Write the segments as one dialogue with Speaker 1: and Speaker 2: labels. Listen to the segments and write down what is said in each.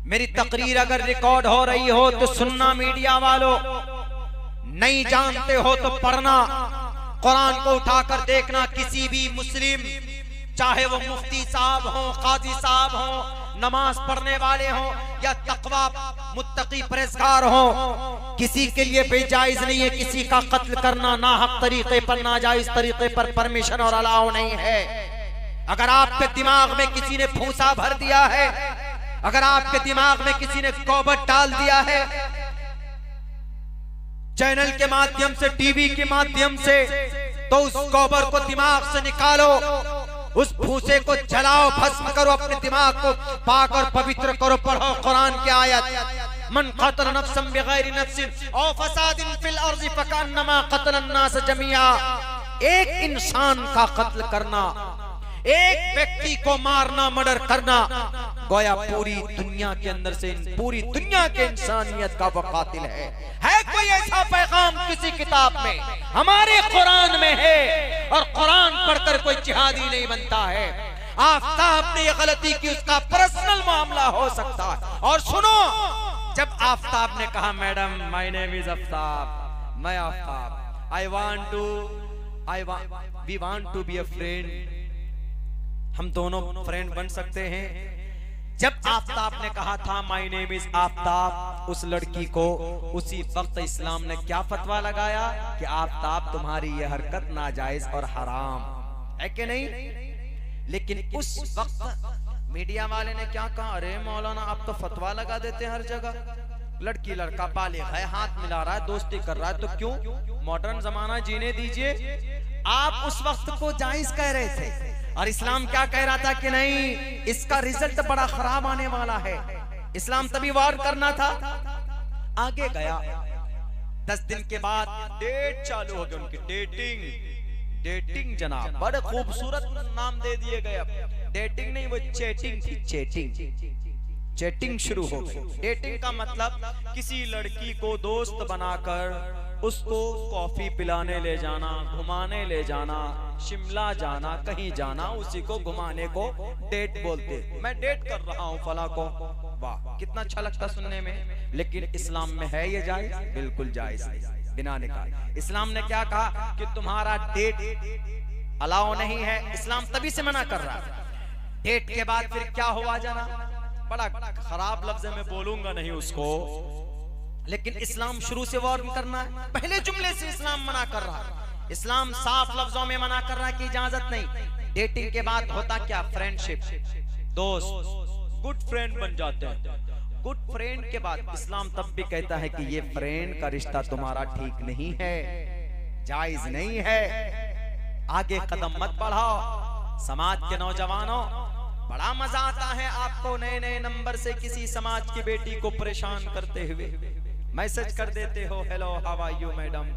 Speaker 1: मेरी तकरीर अगर रिकॉर्ड हो रही हो तो सुनना, मीडिया वालों। नहीं जानते हो तो पढ़ना, कुरान को उठाकर देखना। किसी भी मुस्लिम, चाहे वो मुफ्ती साहब हो, काजी साहब हो, नमाज पढ़ने वाले हो या तकवा मुत्तकी परहेजगार हो, किसी के लिए बेजायज नहीं है किसी का कत्ल करना। ना हक तरीके पर, नाजायज तरीके पर परमिशन और अलाउ नहीं है। अगर आपके दिमाग में किसी ने भूसा भर दिया है, अगर आपके दिमाग में किसी ने गोबर डाल दिया है, चैनल के माध्यम से, टीवी के माध्यम से, तो उस गोबर को दिमाग से निकालो, उस भूसे को जलाओ, भस्म करो, अपने दिमाग को पाक और पवित्र करो। पढ़ो कुरान की आयत, मन क़तल नफ्सन बिगैरि नफ्सिन औ फसादिन फिल अर्ज़ि फकअन्नमा क़तल अन्नास जमीआ। एक इंसान का कत्ल करना, एक व्यक्ति को मारना, मर्डर करना, गोया पूरी दुनिया के अंदर से, पूरी दुनिया के इंसानियत का वो कातिल है। कोई ऐसा पैगाम किसी किताब में? हमारे कुरान में है। और कुरान पढ़कर कोई जिहादी नहीं बनता है। आफताब ने ये गलती की, उसका पर्सनल मामला हो सकता है। और सुनो, जब आफताब ने कहा madam my name is Aftab, मैं Aftab, we want to be a friend, हम दोनों फ्रेंड बन सकते हैं। जब आफताब ने कहा था माय नेम इज आफताब, उस लड़की को उसी वक्त इस्लाम ने क्या फतवा लगाया कि आफताब तुम्हारी यह हरकत नाजायज और हराम है कि नहीं। लेकिन उस वक्त मीडिया वाले ने क्या कहा, अरे मौलाना आप तो फतवा लगा देते हैं हर जगह, लड़की लड़का बालिग है, हाथ मिला रहा है, दोस्ती कर रहा है, तो क्यों, मॉडर्न जमाना जीने दीजिए। आप उस वक्त को जायज कह रहे थे और इस्लाम क्या कह रहा था कि नहीं, इसका रिजल्ट बड़ा खराब आने वाला है। इस्लाम तभी वार करना था। आगे गया, 10 दिन के बाद डेट चालू हो गई उनकी, डेटिंग जनाब, बड़े खूबसूरत नाम दे दिए गए। अब डेटिंग नहीं, वो चैटिंग थी, चैटिंग शुरू हो गई। डेटिंग का मतलब किसी लड़की को दोस्त बनाकर उसको कॉफी पिलाने ले जाना, घुमाने ले जाना, शिमला जाना, कहीं जाना, उसी को घुमाने को डेट बोलते। मैं डेट कर रहा हूँ फला को, वाह कितना अच्छा लगता सुनने में। लेकिन इस्लाम में है ये जायज? बिल्कुल जायज नहीं, बिना निकाह। इस्लाम ने क्या कहा कि तुम्हारा डेट अलाउ नहीं है। इस्लाम तभी से मना कर रहा है। डेट के बाद फिर क्या हुआ जाना, बड़ा खराब लफ्ज में बोलूंगा नहीं उसको, लेकिन इस्लाम शुरू से वार्न करना है। पहले जुमले से इस्लाम मना कर रहा है। इस्लाम साफ लफ्जों में मना कर रहा है कि इजाजत नहीं। डेटिंग के बाद होता क्या, फ्रेंडशिप, दोस्त, गुड फ्रेंड बन जाते हैं। गुड फ्रेंड के बाद इस्लाम तब भी कहता है कि ये फ्रेंड का रिश्ता तुम्हारा ठीक नहीं है, जायज नहीं है, आगे कदम मत बढ़ाओ। समाज के नौजवानों, बड़ा मजा आता है आपको नए नए नंबर से किसी समाज की बेटी को परेशान करते हुए मैसेज कर देते हो, hello how are you madam.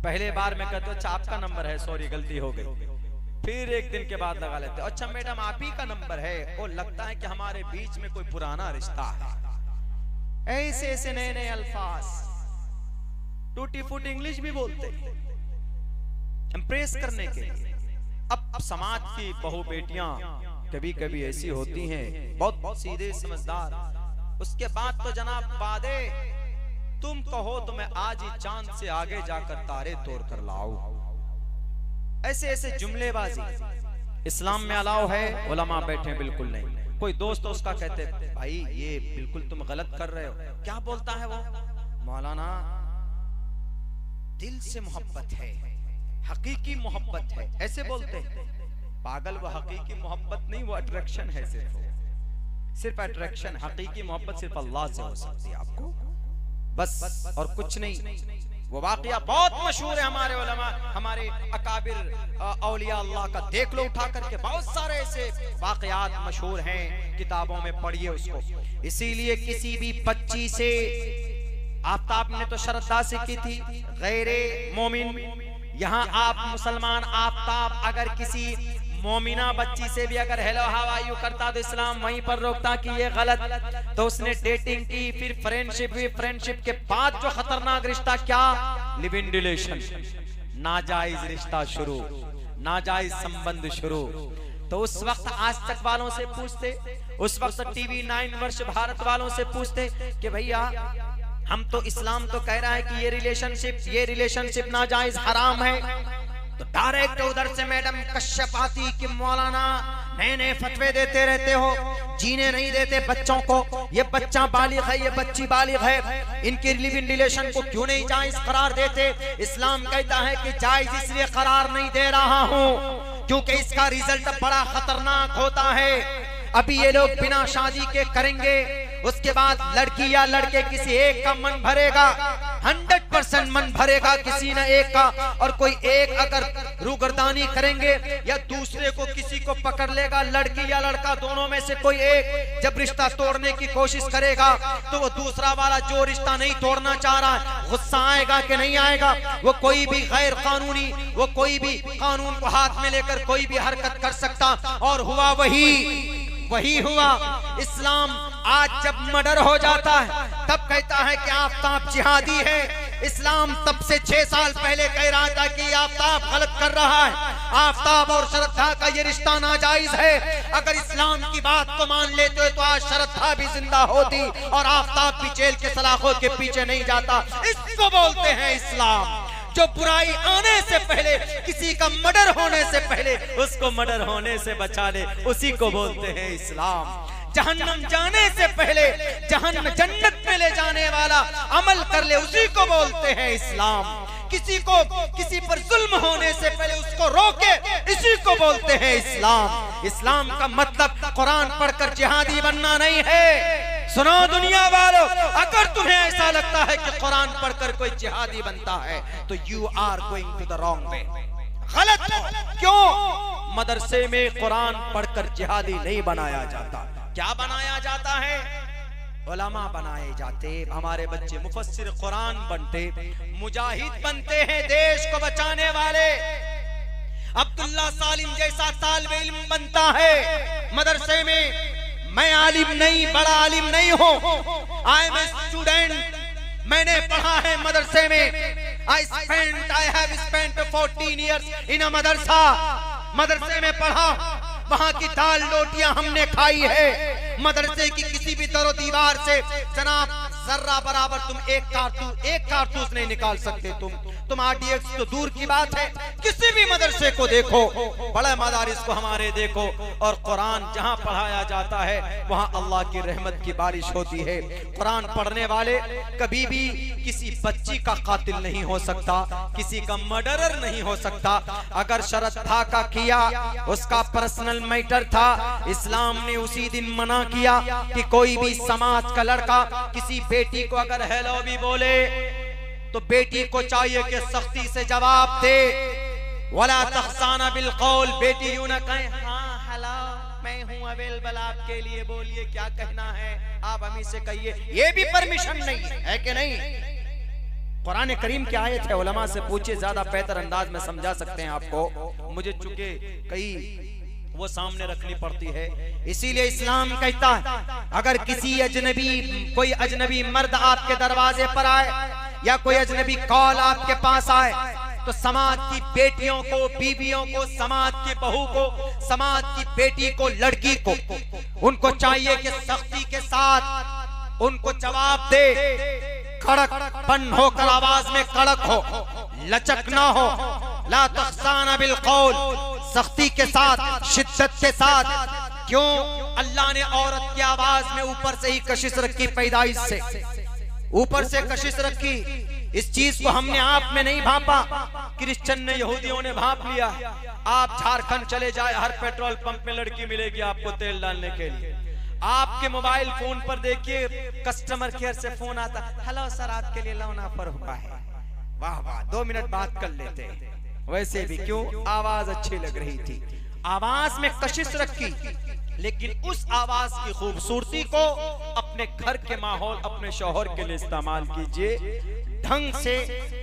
Speaker 1: पहले बार में कहते हो अच्छा आपका नंबर है, सॉरी गलती हो गई। फिर एक दिन के बाद लगा लेते हो, अच्छा मैडम आप ही का नंबर है, वो लगता है कि हमारे बीच में कोई पुराना रिश्ता है। ऐसे ऐसे नए नए अल्फाज, टूटी फूटी इंग्लिश भी बोलते इम्प्रेस करने के लिए। अब समाज की बहू बेटियां कभी कभी ऐसी होती हैं, बहुत सीधे समझदार। उसके बाद तो जनाब वादे, तुम कहो तो मैं आज ही चांद से आगे जाकर तारे तोड़ कर लाऊं। ऐसे ऐसे जुमलेबाजी इस्लाम में अलाउ है? उलमा बैठे बिल्कुल नहीं। कोई दोस्त उसका कहते भाई ये बिल्कुल तुम गलत कर रहे हो। क्या बोलता है वो, मौलाना दिल से मोहब्बत है, हकीकी मोहब्बत है, ऐसे बोलते हैं। पागल, वो हकीकी मोहब्बत नहीं, वो अट्रैक्शन है, सिर्फ अट्रैक्शन। हकीकी मोहब्बत सिर्फ अल्लाह से हो सकती है आपको, बस और कुछ नहीं। वो वाकया बहुत मशहूर है, हमारे उलमा, हमारे अकाबिर औलिया अल्लाह का देख लो उठा करके, बहुत सारे ऐसे वाकयात मशहूर हैं, किताबों में पढ़िए उसको। इसीलिए किसी भी बच्ची से, आफताब ने तो श्रद्धा से की थी, गैरे मोमिन, यहाँ आप मुसलमान आफताब अगर किसी मोमिना बच्ची से भी अगर हेलो हाउ आर यू करता तो इस्लाम वहीं पर रोकता कि ये गलत। तो उसने डेटिंग की, फिर फ्रेंडशिप हुई, फ्रेंडशिप के बाद जो खतरनाक रिश्ता क्या, लिव इन रिलेशन, नाजायज रिश्ता शुरू, नाजायज संबंध शुरू। तो उस वक्त आज तक वालों से पूछते, उस वक्त टीवी 9 वर्ष भारत वालों से पूछते कि भैया हम तो इस्लाम तो कह रहा है कि ये रिलेशनशिप नाजायज हराम है, तो डायरेक्ट उधर से मैडम कश्यप आती कि मौलाना नए नए फतवे देते रहते हो, जीने नहीं देते बच्चों को, ये बच्चा बालिग है, ये बच्ची बालिग है, इनके लिव इन रिलेशन को क्यों नहीं जायज करार देते। इस्लाम कहता है कि जायज इसलिए करार नहीं दे रहा हूँ क्योंकि इसका रिजल्ट बड़ा खतरनाक होता है। अभी ये लोग बिना शादी के करेंगे, उसके बाद लड़की या लड़के किसी एक का मन भरेगा, 100% मन भरेगा किसी न एक का, और कोई एक अगर रूगर्दानी करेंगे या दूसरे को किसी को पकड़ लेगा, लड़की या लड़का दोनों में से कोई एक जब रिश्ता तोड़ने की कोशिश करेगा तो वो दूसरा वाला जो रिश्ता नहीं तोड़ना चाह रहा है, गुस्सा आएगा कि नहीं आएगा। वो कोई भी गैर कानूनी, वो कोई भी कानून को हाथ में लेकर कोई भी हरकत कर सकता, और हुआ वही हुआ। इस्लाम आज जब मर्डर हो जाता है तब कहता है कि आफ्ताब जिहादी है। इस्लाम तब से 6 साल पहले कह रहा था कि आफ्ताब गलत कर रहा है, आफ्ताब और श्रद्धा का ये रिश्ता नाजायज है। अगर इस्लाम की बात को मान लेते हो तो आज श्रद्धा भी जिंदा होती और आफ्ताब भी जेल के सलाखों के पीछे नहीं जाता। इसको बोलते हैं इस्लाम, जो बुराई आने से पहले, किसी का मर्डर होने से पहले उसको मर्डर होने से बचा ले, उसी को बोलते हैं इस्लाम। जहन्नम जाने से पहले जन्नत में ले जाने वाला अमल कर ले, उसी को बोलते हैं इस्लाम। किसी पर जुल्म होने से पहले उसको रोके, इसी को बोलते हैं इस्लाम। इस्लाम का मतलब कुरान पढ़कर जिहादी बनना नहीं है। सुनो दुनिया वालों, अगर तुम्हें ऐसा लगता है कि कुरान पढ़कर कोई जिहादी बनता है तो you are going to the wrong way, गलत हो। क्यों? मदरसे में कुरान पढ़कर जिहादी नहीं बनाया जाता। क्या बनाया जाता है? उलमा बनाए जाते, हमारे बच्चे मुफस्सिर कुरान बनते, मुजाहिद बनते हैं, देश को बचाने वाले। अब्दुल्ला सालिम जैसा तालिब इल्म बनता है मदरसे में। मैं आलिम नहीं, बड़ा आलिम नहीं हूँ, आई एम ए स्टूडेंट, मैंने पढ़ा है मदरसे में। I have spent 14 years in a मदरसा, मदरसे में पढ़ा, वहाँ की दाल रोटियां हमने खाई है। मदरसे की किसी भी दरो दीवार से जनाब जर्रा बराबर तुम एक कारतूस नहीं निकाल सकते। तुम RDX तो दूर की बात है, किसी भी मदरसे को देखो, बड़े मदारिस को हमारे देखो, और कुरान जहाँ पढ़ाया जाता है वहाँ अल्लाह की रहमत की बारिश होती है। कुरान पढ़ने वाले कभी भी किसी बच्ची का कातिल नहीं हो सकता, किसी का मर्डरर नहीं हो सकता। अगर श्रद्धा का किया, उसका पर्सनल मैटर था, इस्लाम ने उसी दिन मना किया कि कोई भी समाज का लड़का किसी बेटी को अगर हेलो भी बोले तो बेटी को चाहिए कि सख्ती से जवाब दे। वला तखसाना बिल कौल, बेटी यूं न कहे हाँ हेलो मैं हूँ अवेलेबल आपके लिए, बोलिए क्या कहना है, आप हमें से कहिए, ये भी परमिशन नहीं है कि नहीं। कुरान करीम की आयत है, उलमा से पूछे, ज्यादा बेहतर अंदाज में समझा सकते हैं आपको, मुझे चूंकि कई वो सामने रखनी पड़ती है। इसीलिए इस्लाम कहता है अगर कोई अजनबी मर्द आपके दरवाजे पर आए या कोई अजनबी कॉल आपके पास आए तो समाज की बेटियों को, बीवियों को, समाज की बहू को, समाज की बेटी को, लड़की को, उनको चाहिए कि सख्ती के साथ उनको जवाब दे, कड़कपन होकर आवाज में कड़क हो, लचक ना हो। ला तखसाना बिल कौल, सख्ती के साथ, शिद्दत के साथ। क्यों? अल्लाह ने औरत की आवाज में ऊपर से ही कशिश रखी, पैदाइश से ऊपर से कशिश रखी। इस चीज को हमने आप में नहीं भापा, क्रिश्चियन ने, यहूदियों ने भाप लिया। आप झारखंड चले जाए, हर पेट्रोल पंप में लड़की मिलेगी आपको तेल डालने के लिए। आपके मोबाइल फोन पर देखिए कस्टमर केयर से फोन आता, हेलो सर आपके लिए लोन ऑफर हुआ है, वाह वाह, 2 मिनट बात कर लेते हैं। वैसे भी क्यों, आवाज अच्छी लग रही थी, आवाज में कशिश रखी, लेकिन उस आवाज की खूबसूरती को अपने घर के माहौल, अपने शौहर के लिए इस्तेमाल कीजिए, ढंग से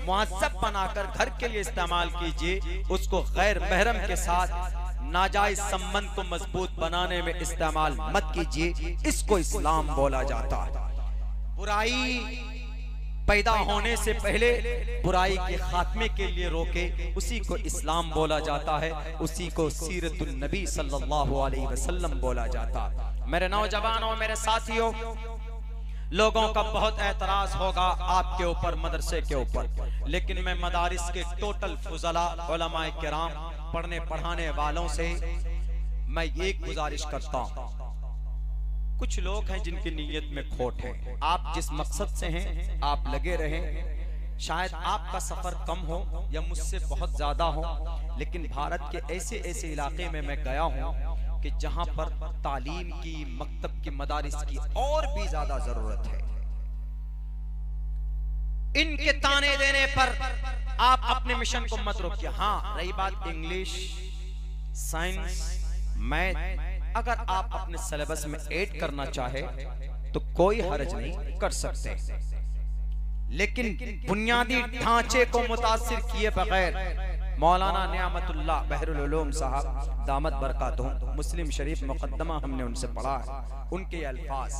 Speaker 1: मुअज्जब बनाकर घर के लिए इस्तेमाल कीजिए, उसको गैर महरम के साथ नाजायज संबंध को मजबूत बनाने में इस्तेमाल मत कीजिए। इसको इस्लाम बोला जाता है। बुराई पैदा होने से पहले बुराई के खात्मे के लिए रोके, उसी को इस्लाम बोला जाता है, उसी को सीरतुन नबी सल्लल्लाहु अलैहि वसल्लम बोला जाता। मेरे नौजवानों, मेरे साथियों, लोगों का बहुत एतराज होगा आपके ऊपर, मदरसे के ऊपर, लेकिन मैं मदारिस के टोटल फुजला उलमाए किराम, पढ़ने पढ़ाने वालों से मैं एक गुजारिश करता हूं। कुछ लोग हैं जिनकी नीयत में खोट है। आप जिस मकसद से हैं आप लगे रहें। शायद आपका सफर कम हो या मुझसे बहुत ज्यादा हो, लेकिन भारत के ऐसे ऐसे इलाके में मैं गया हूं कि जहां पर तालीम की, मकतब की, मदारिस की और भी ज्यादा जरूरत है। इनके ताने देने पर आप अपने मिशन को मत रोकिए। हाँ, रही बात इंग्लिश, साइंस, मैथ, अगर आप अपने सिलेबस में ऐड करना चाहे तो कोई हर्ज नहीं, कर सकते, लेकिन बुनियादी ढांचे को मुतासिर किए बगैर मौलाना नियामतुल्लाह बहरुल उलूम साहब दामत बरकातुहू, मुस्लिम शरीफ मुकद्दमा हमने उनसे पढ़ा है, उनके अल्फाज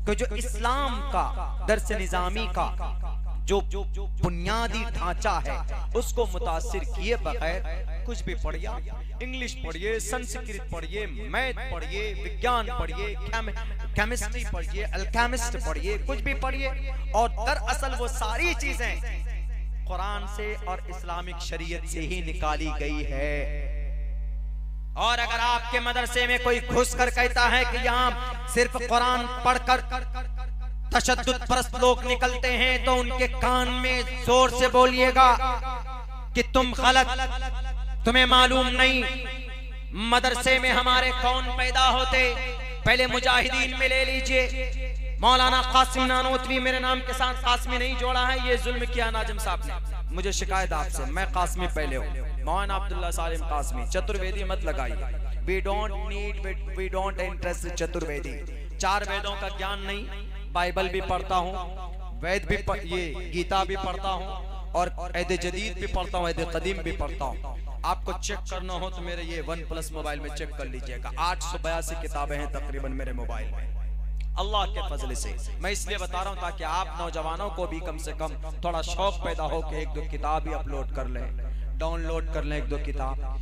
Speaker 1: कि जो इस्लाम का दर्स निजामी का जो बुनियादी ढांचा है उसको मुतासिर किए बगैर कुछ भी पढ़िए, इंग्लिश पढ़िए, संस्कृत पढ़िए, मैथ पढ़िए, विज्ञान पढ़िए, केमिस्ट्री पढ़िए, अल्केमिस्ट पढ़िए, कुछ भी पढ़िए, और दरअसल वो सारी चीजें कुरान से और इस्लामिक शरीयत से ही निकाली गई है। और अगर आपके मदरसे में कोई घुस कर कहता है कि यहाँ सिर्फ कुरान पढ़कर तशद्दुद परस्त लोग निकलते हैं, तो उनके कान में जोर से बोलिएगा कि तुम गलत, तुम्हें मालूम नहीं मदरसे में हमारे कौन पैदा होते। पहले मुजाहिदीन में ले लीजिए, मौलाना कासिम नानोतवी, मेरे नाम के साथ कासमी नहीं जोड़ा है, ये जुल्म किया नाजिम साहब ने। मुझे शिकायत आपसे, मैं कासमी पहले हूँ, मौलाना अब्दुल्ला सालिम कासमी, चतुर्वेदी मत लगाइए। We don't interest Chaturvedi. 4 वेदों का ज्ञान नहीं, बाइबल भी पढ़ता हूँ, वेद भी ये गीता भी पढ़ता हूँ, और ऐद जदीद भी पढ़ता हूँ, ऐद कदीम भी पढ़ता हूँ। आपको चेक करना हो तो मेरे ये OnePlus मोबाइल में चेक कर लीजिएगा, 882 किताबें हैं तकरीबन मेरे मोबाइल में, अल्लाह के फजल से। मैं इसलिए बता रहा हूँ ताकि आप नौजवानों को भी कम से कम थोड़ा शौक पैदा हो कि 1-2 किताब ही अपलोड कर लें, डाउनलोड कर लें 1-2 किताब।